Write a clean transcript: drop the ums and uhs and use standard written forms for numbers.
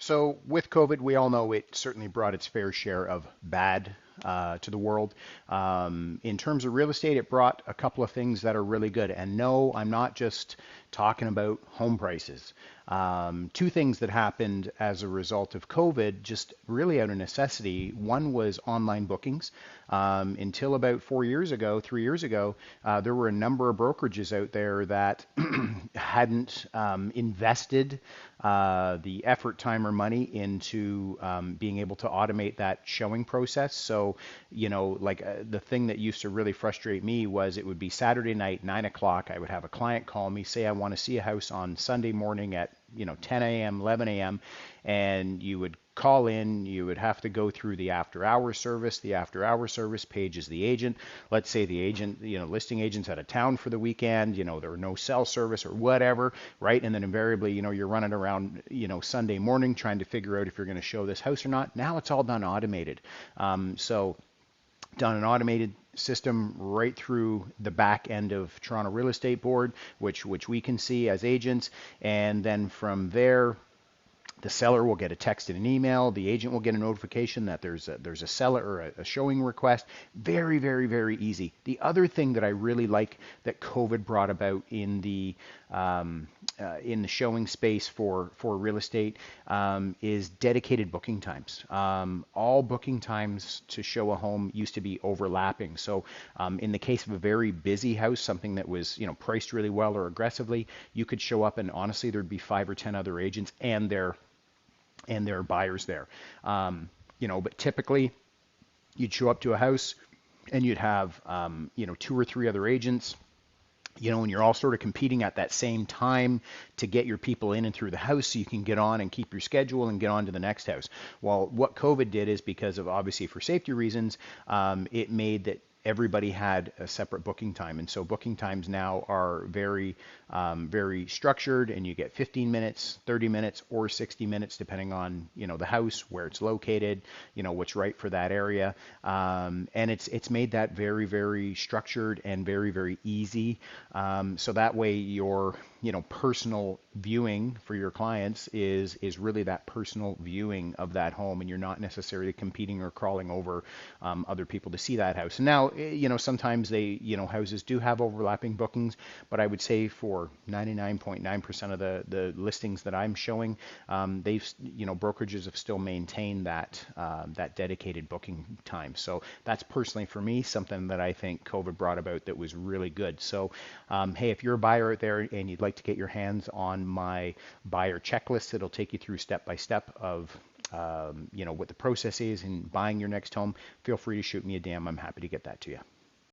So with COVID, we all know it certainly brought its fair share of bad to the world. In terms of real estate, it brought a couple of things that are really good. And no, I'm not just talking about home prices. Two things that happened as a result of COVID, just really out of necessity. One was online bookings. Until about 4 years ago, 3 years ago, there were a number of brokerages out there that hadn't invested the effort, time, or money into being able to automate that showing process. So, like the thing that used to really frustrate me was it would be Saturday night, 9 o'clock. I would have a client call me, say, I want to see a house on Sunday morning at 10 a.m., 11 a.m., and you would call in, you would have to go through the after hour service. The after hour service pages the agent. Let's say the agent, listing agent's out of town for the weekend, there were no cell service or whatever, right? And then invariably, you're running around, Sunday morning trying to figure out if you're going to show this house or not. Now it's all done automated. So done an automated system right through the back end of Toronto Real Estate Board, which we can see as agents. And then from there, the seller will get a text and an email. The agent will get a notification that there's a seller or a showing request. Very, very, very easy. The other thing that I really like that COVID brought about in the showing space for real estate is dedicated booking times. All booking times to show a home used to be overlapping. So in the case of a very busy house, something that was priced really well or aggressively, you could show up and honestly there'd be 5 or 10 other agents and their buyers there. But typically you'd show up to a house and you'd have 2 or 3 other agents, and you're all sort of competing at that same time to get your people in and through the house so you can get on and keep your schedule and get on to the next house. Well, what COVID did is, because of obviously for safety reasons, it made that everybody had a separate booking time. And so booking times now are very, very structured, and you get 15 minutes, 30 minutes, or 60 minutes, depending on, the house, where it's located, what's right for that area. And it's made that very, very structured and very, very easy. So that way your, personal viewing for your clients is really that personal viewing of that home, and you're not necessarily competing or crawling over other people to see that house. And now, sometimes houses do have overlapping bookings, but I would say for 99.9% of the listings that I'm showing, brokerages have still maintained that dedicated booking time. So that's personally for me something that I think COVID brought about that was really good. So hey, if you're a buyer out there and you'd like to get your hands on my buyer checklist, it'll take you through step by step of what the process is in buying your next home, feel free to shoot me a DM. I'm happy to get that to you.